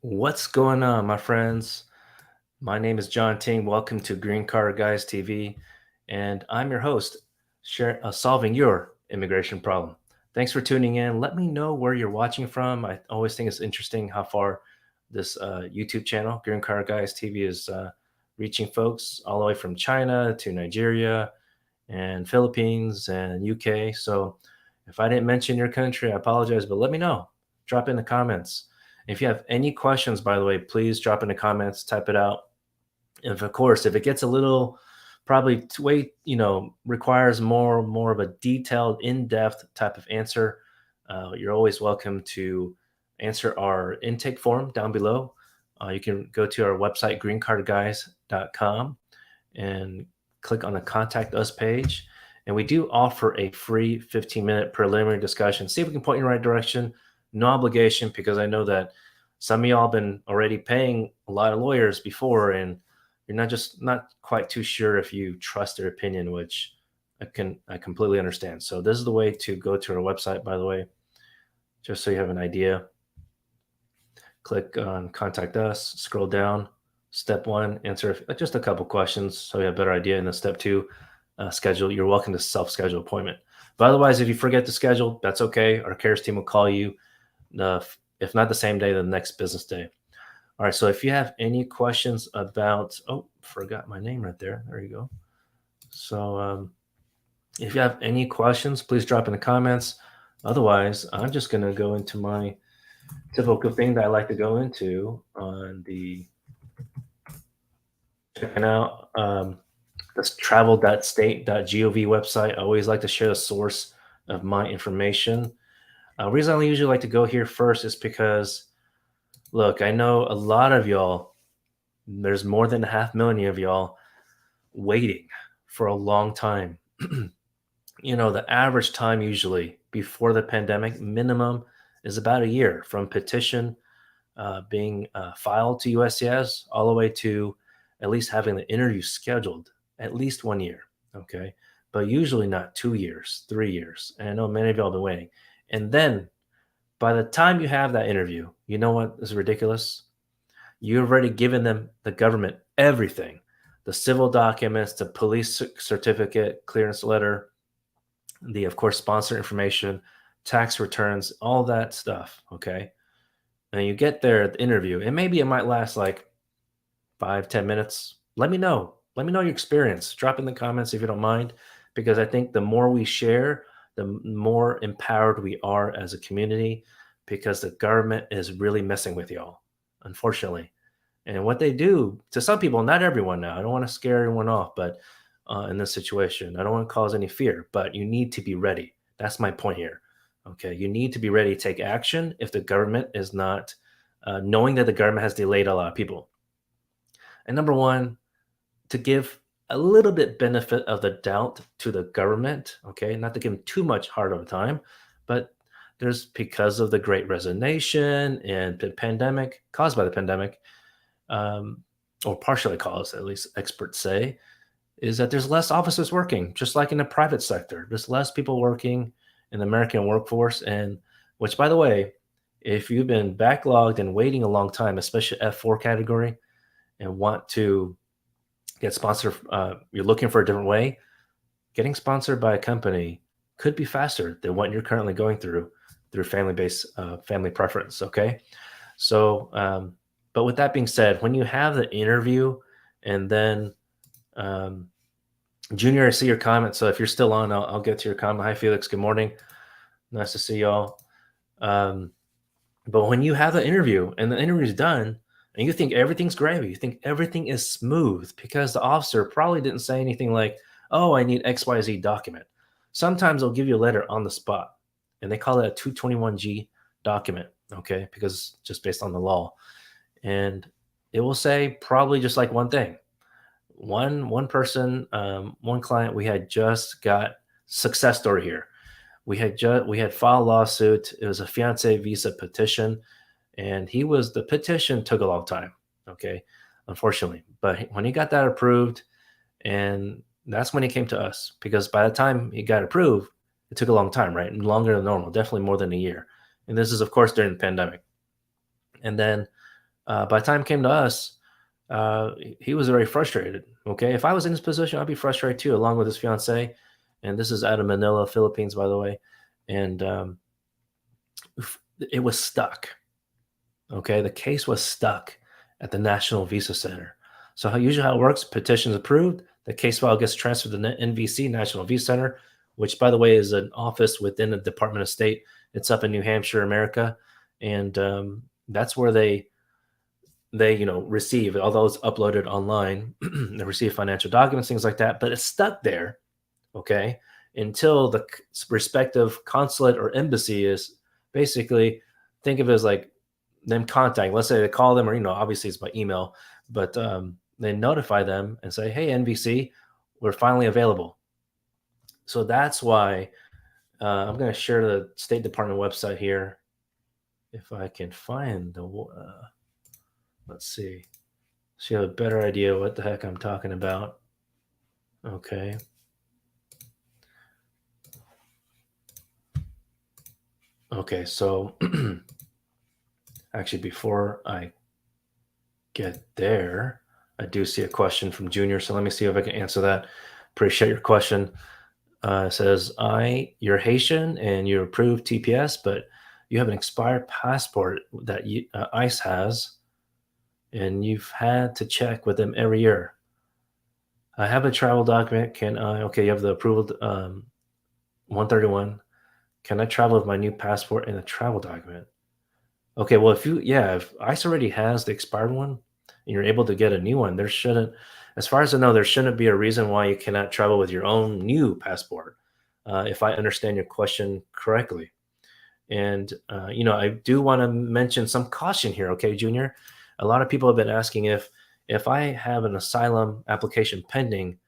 What's going on, my friends? My name is John Ting. Welcome to Green Card Guys TV, and I'm your host, solving your immigration problem. Thanks for tuning in. Let me know where you're watching from. I always think it's interesting how far this YouTube channel, Green Card Guys TV, is reaching folks all the way from China to Nigeria and Philippines and UK. So if I didn't mention your country, I apologize, but let me know. Drop in the comments. If you have any questions, by the way, please drop in the comments, type it out. And of course, if it gets a little probably way, requires more of a detailed, in-depth type of answer, you're always welcome to answer our intake form down below. You can go to our website, greencardguys.com, and click on the contact us page. And we do offer a free 15-minute preliminary discussion. See if we can point you in the right direction. No obligation, because I know that some of y'all been already paying a lot of lawyers before, and you're not quite too sure if you trust their opinion, which I completely understand. So this is the way to go to our website, by the way, just so you have an idea. Click on contact us, scroll down. Step one, answer just a couple questions so you have a better idea. And then step two, schedule. You're welcome to self-schedule appointment. But otherwise, if you forget to schedule, that's okay. Our cares team will call you, if not the same day, the next business day. All right. So if you have any questions about, oh, forgot my name right there. There you go. So if you have any questions, please drop in the comments. Otherwise, I'm just going to go into my typical thing that I like to go into on the checking out this travel.state.gov website. I always like to share the source of my information. Reason I usually like to go here first is because, look, I know a lot of y'all, there's more than 500,000 of y'all waiting for a long time. The average time usually before the pandemic minimum is about a year from petition being filed to USCIS all the way to at least having the interview scheduled at least 1 year. Okay. But usually not 2 years, 3 years. And I know many of y'all have been waiting. And then by the time you have that interview, you know what is ridiculous? You've already given them, the government, everything: the civil documents, the police certificate, clearance letter, the, of course, sponsor information, tax returns, all that stuff. Okay. And you get there at the interview, and maybe it might last like 5, 10 minutes. Let me know. Let me know your experience. Drop in the comments if you don't mind, because I think the more we share, the more empowered we are as a community, because the government is really messing with y'all, unfortunately. And what they do to some people, not everyone now, I don't want to scare everyone off, but in this situation, I don't want to cause any fear, but you need to be ready. That's my point here. Okay. You need to be ready to take action if the government is not, knowing that the government has delayed a lot of people. And number one, to give a little bit benefit of the doubt to the government, okay, not to give them too much hard of a time, but there's, because of the great resignation and the pandemic, caused by the pandemic, um, or partially caused, at least experts say, is that there's less officers working, just like in the private sector. There's less people working in the American workforce. And which, by the way, if you've been backlogged and waiting a long time, especially F4 category, and want to get sponsored, you're looking for a different way, getting sponsored by a company could be faster than what you're currently going through family-based family preference. Okay. So, but with that being said, when you have the interview, and then um, Junior, I see your comment. So if you're still on, I'll get to your comment. Hi, Felix. Good morning. Nice to see y'all. But when you have the interview and the interview is done, and you think everything's gravy, you think everything is smooth, because the officer probably didn't say anything like, "Oh, I need XYZ document." Sometimes they'll give you a letter on the spot, and they call it a 221G document, okay, because just based on the law. And it will say probably just like one thing. One person, one client, we had just got success story here. We had filed a lawsuit. It was a fiance visa petition, and the petition took a long time. Okay, unfortunately, but when he got that approved, and that's when he came to us, because by the time he got approved, it took a long time, right? Longer than normal, definitely more than a year. And this is, of course, during the pandemic. And then By the time it came to us, he was very frustrated. Okay, if I was in his position, I'd be frustrated too, along with his fiance. And this is out of Manila, Philippines, by the way. And it was stuck. Okay, the case was stuck at the National Visa Center. So how it works, petitions approved, the case file gets transferred to the NVC, National Visa Center, which by the way is an office within the Department of State. It's up in New Hampshire, America, and that's where they receive, although it's uploaded online, they receive financial documents, things like that, but it's stuck there, okay, until the respective consulate or embassy is basically, think of it as like them contact. Let's say they call them, or obviously it's by email, but they notify them and say, "Hey, NVC, we're finally available." So that's why I'm going to share the State Department website here if I can find the. Let's see, so you have a better idea what the heck I'm talking about. Okay. Okay, so actually, before I get there, I do see a question from Junior. So let me see if I can answer that. Appreciate your question. It says, you're Haitian and you're approved TPS, but you have an expired passport that ICE has, and you've had to check with them every year. I have a travel document. Okay, you have the approval 131. Can I travel with my new passport and a travel document? Okay, well, if ICE already has the expired one and you're able to get a new one, as far as I know, there shouldn't be a reason why you cannot travel with your own new passport, if I understand your question correctly. And, I do want to mention some caution here, okay, Junior? A lot of people have been asking if I have an asylum application pending,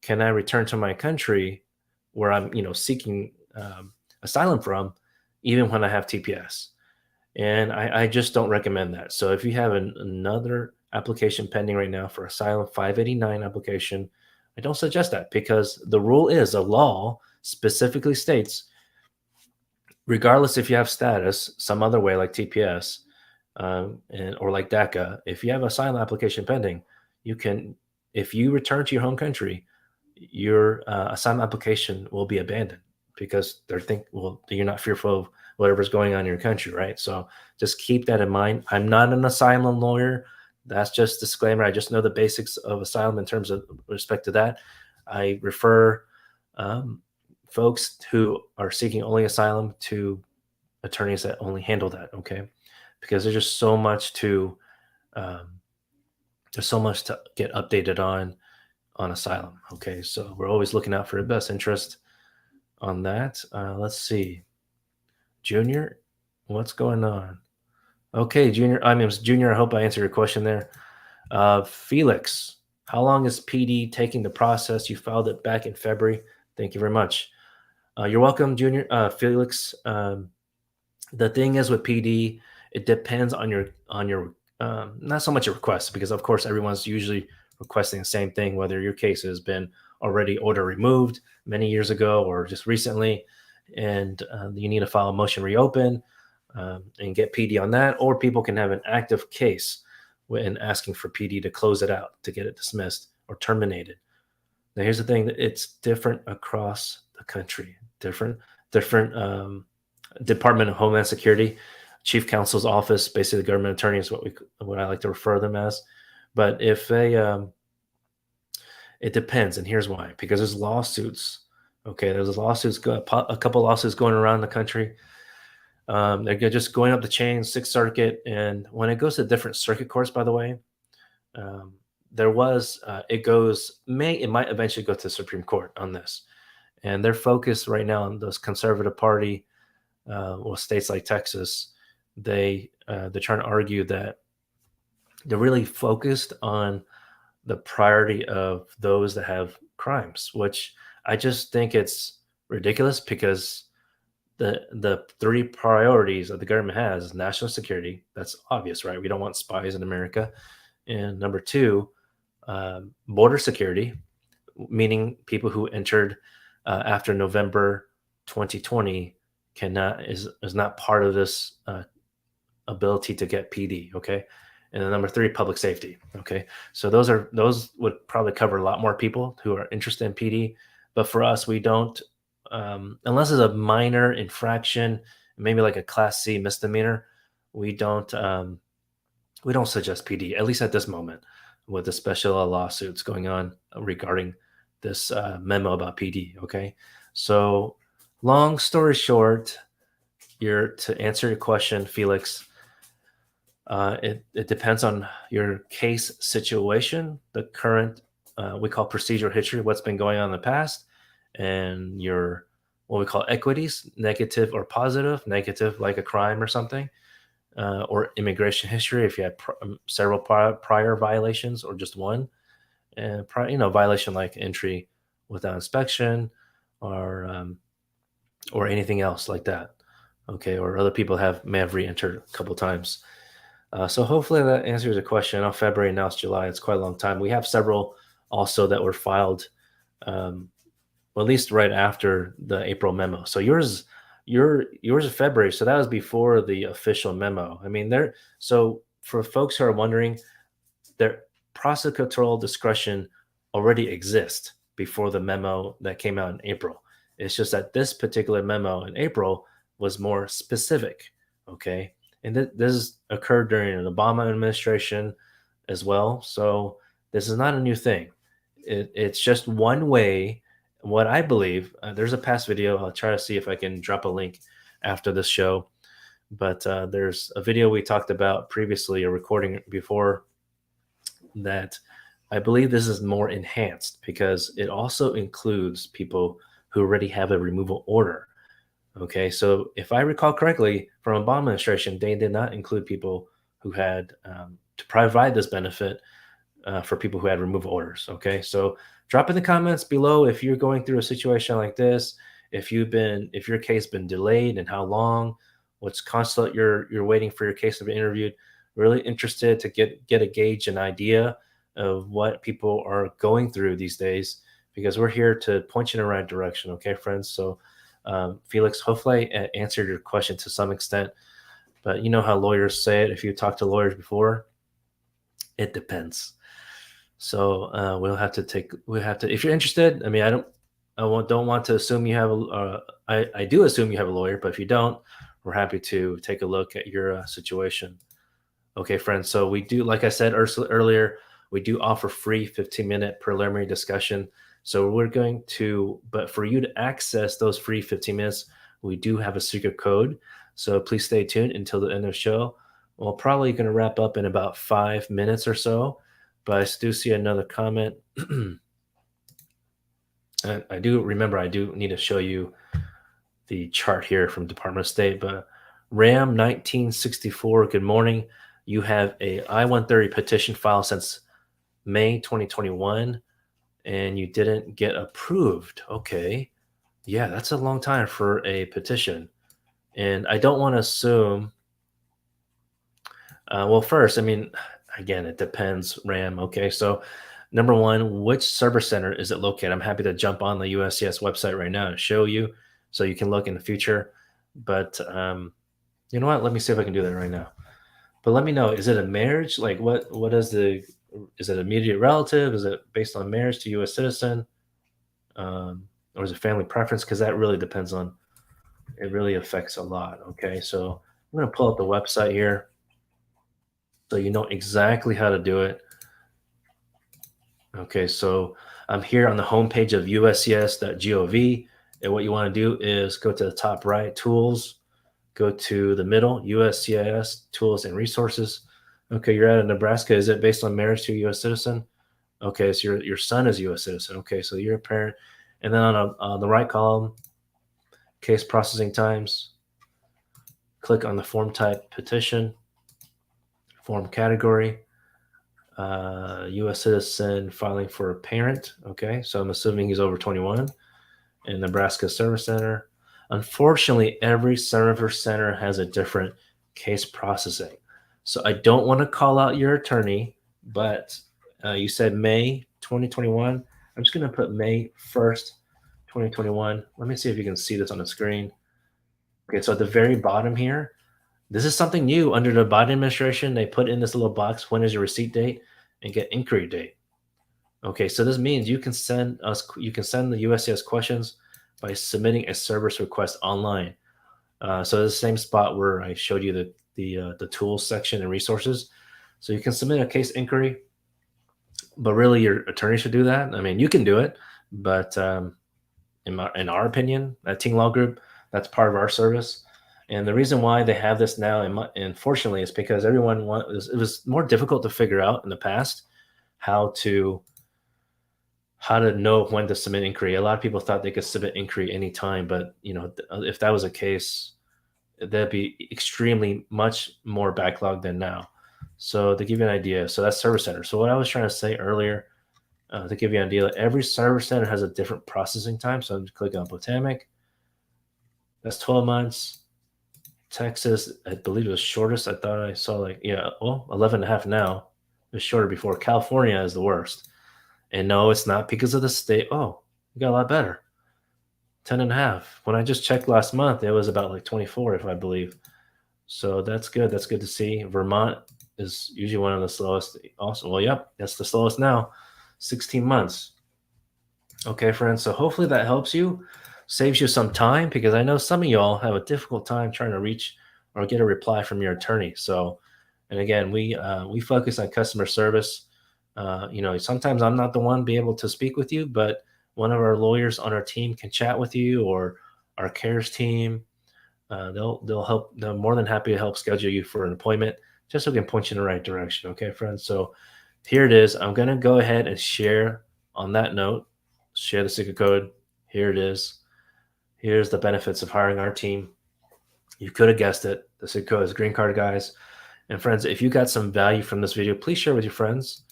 can I return to my country where I'm, seeking asylum from, even when I have TPS? And I just don't recommend that. So if you have another application pending right now for asylum 589 application, I don't suggest that, because the rule is, a law specifically states, regardless if you have status some other way like TPS, or like DACA, if you have asylum application pending, you can, if you return to your home country, your asylum application will be abandoned, because you're not fearful of whatever's going on in your country, right? So just keep that in mind. I'm not an asylum lawyer. That's just disclaimer. I just know the basics of asylum in terms of respect to that. I refer um, folks who are seeking only asylum to attorneys that only handle that. Okay, because um, there's so much to get updated on asylum. Okay, so we're always looking out for the best interest on that. Let's see, Junior, what's going on? Okay, Junior. I mean, Junior. I hope I answered your question there. Felix, how long is PD taking to process? You filed it back in February. Thank you very much. You're welcome, Junior. Felix. The thing is with PD, it depends on your not so much a request, because of course everyone's usually requesting the same thing, whether your case has been already order removed many years ago or just recently, and you need to file a motion reopen and get PD on that, or people can have an active case when asking for PD to close it out, to get it dismissed or terminated. Now here's the thing: that it's different across the country. Different Department of Homeland Security, Chief Counsel's office, basically the government attorney is what I like to refer them as. But if it depends, and here's why: because there's lawsuits. Okay, there's a couple lawsuits going around the country. They're just going up the chain, Sixth Circuit, and when it goes to different circuit courts, by the way, um, it might eventually go to the Supreme Court on this, and they're focused right now on those conservative party, well, states like Texas. They're trying to argue that they're really focused on the priority of those that have crimes, which I just think it's ridiculous, because the three priorities that the government has is national security. That's obvious, right? We don't want spies in America. And number two, border security, meaning people who entered after November 2020 is not part of this ability to get PD. Okay, And then number three, public safety. Okay, so those would probably cover a lot more people who are interested in PD, but for us, we don't, unless it's a minor infraction, maybe like a class C misdemeanor. We don't we don't suggest PD, at least at this moment, with the special lawsuits going on regarding this memo about PD. Okay, so long story short, to answer your question, Felix, it depends on your case situation, the current, we call procedural history, what's been going on in the past, and your what we call equities, negative or positive. Negative, like a crime or something, or immigration history, if you had several prior violations or just one, and violation like entry without inspection, or or anything else like that. Okay, or other people may have re-entered a couple times. So hopefully that answers the question. Now February, now it's July. It's quite a long time. We have several also that were filed, um, well, at least right after the April memo. So yours is February. So that was before the official memo. I mean, there. So for folks who are wondering, their prosecutorial discretion already exists before the memo that came out in April. It's just that this particular memo in April was more specific. Okay. And this occurred during an Obama administration as well. So this is not a new thing. It's just one way. What I believe, there's a past video. I'll try to see if I can drop a link after this show. But there's a video we talked about previously, a recording before, that I believe this is more enhanced because it also includes people who already have a removal order. Okay, so if I recall correctly, from Obama administration, they did not include people who had, to provide this benefit for people who had removal orders. Okay, so drop in the comments below if you're going through a situation like this, if your case been delayed and how long, what's consulate you're waiting for your case to be interviewed. Really interested to get a gauge, an idea of what people are going through these days, because we're here to point you in the right direction. Okay, friends. So Felix, hopefully I answered your question to some extent, but you know how lawyers say it. If you talk to lawyers before, it depends. So we'll have to, if you're interested. I mean, don't want to assume you have I do assume you have a lawyer, but if you don't, we're happy to take a look at your situation. Okay, friends. So we do, like I said earlier, we do offer free 15-minute preliminary discussion. So we're going to, but for you to access those free 15 minutes, we do have a secret code. So please stay tuned until the end of the show. We're probably going to wrap up in about 5 minutes or so, but I do see another comment. And I do need to show you the chart here from Department of State, but Ram 1964, good morning. You have a I-130 petition filed since May 2021, and you didn't get approved. Okay. Yeah, that's a long time for a petition. And I don't want to assume, well, first, I mean, again, it depends, Ram. Okay. So, number one, which server center is it located? I'm happy to jump on the USCIS website right now and show you so you can look in the future. But you know what? Let me see if I can do that right now. But let me know, is it a marriage? Like is it immediate relative? Is it based on marriage to U.S. citizen? Or is it family preference? Because that really depends on, it really affects a lot. Okay. So I'm going to pull up the website here so you know exactly how to do it. Okay. So I'm here on the homepage of uscs.gov. And what you want to do is go to the top right, tools, go to the middle, USCIS, tools and resources. Okay, you're out of Nebraska. Is it based on marriage to a U.S. citizen? Okay, so your son is a U.S. citizen. Okay, so you're a parent. And then on the right column, case processing times, click on the form type, petition, form category, U.S. citizen filing for a parent. Okay, so I'm assuming he's over 21. And Nebraska Service Center. Unfortunately, every service center has a different case processing. So I don't want to call out your attorney, but you said May 2021. I'm just going to put May 1st, 2021. Let me see if you can see this on the screen. Okay, so at the very bottom here, This is something new under the Biden administration. They put in this little box, when is your receipt date, and get inquiry date. Okay, so this means you can send the USCIS questions by submitting a service request online. So the same spot where I showed you the tools section and resources. So you can submit a case inquiry, but really your attorney should do that. I mean, you can do it, but in our opinion, at Ting Law Group, that's part of our service. And the reason why they have this now, unfortunately, is because it was more difficult to figure out in the past how to know when to submit inquiry. A lot of people thought they could submit inquiry anytime, but if that was a case, that'd be extremely much more backlogged than now. So to give you an idea, so that's service center. So what I was trying to say earlier, to give you an idea, every service center has a different processing time. So I'm just clicking on Potomac. That's 12 months. Texas, I believe it was shortest. I thought I saw 11 and a half now. It was shorter before. California is the worst. And no, it's not because of the state. Oh, we got a lot better. 10 and a half. When I just checked last month, it was about like 24, if I believe. So that's good. That's good to see. Vermont is usually one of the slowest. Also, well, yep, that's the slowest now. 16 months. Okay, friends. So hopefully that helps you, saves you some time, because I know some of y'all have a difficult time trying to reach or get a reply from your attorney. So, and again, we focus on customer service. Sometimes I'm not the one be able to speak with you, but one of our lawyers on our team can chat with you, or our cares team. They'll help. They're more than happy to help schedule you for an appointment, just so we can point you in the right direction. Okay, friends. So here it is. I'm gonna go ahead and share on that note. Share the secret code. Here it is. Here's the benefits of hiring our team. You could have guessed it. The secret code is Green Card Guys. And friends, if you got some value from this video, please share with your friends.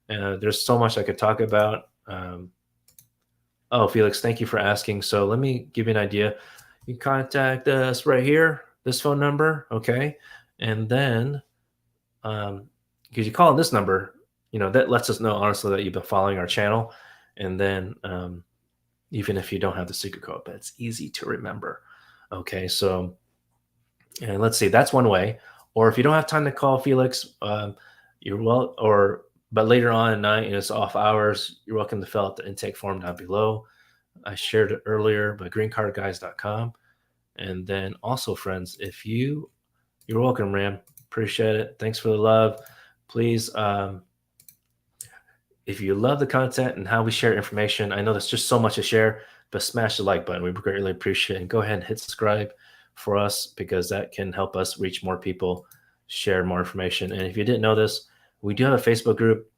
There's so much I could talk about. Oh, Felix, thank you for asking. So let me give you an idea. You can contact us right here, this phone number, okay? And then, because you call this number, that lets us know, honestly, that you've been following our channel. And then, even if you don't have the secret code, but it's easy to remember. Okay, so, and let's see, that's one way. Or if you don't have time to call Felix, but later on at night and it's off hours, you're welcome to fill out the intake form down below. I shared it earlier, but greencardguys.com. And then also, friends, you're welcome, Ram. Appreciate it. Thanks for the love. Please, if you love the content and how we share information, I know there's just so much to share, but smash the like button. We greatly appreciate it. And go ahead and hit subscribe for us, because that can help us reach more people, share more information. And if you didn't know this, we do have a Facebook group.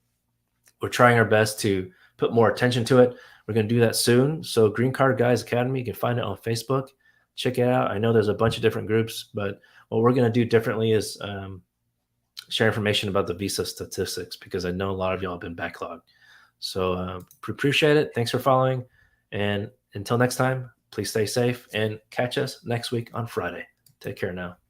We're trying our best to put more attention to it. We're going to do that soon. So Green Card Guys Academy, you can find it on Facebook. Check it out. I know there's a bunch of different groups, but what we're going to do differently is share information about the visa statistics, because I know a lot of y'all have been backlogged. So appreciate it. Thanks for following. And until next time, please stay safe and catch us next week on Friday. Take care now.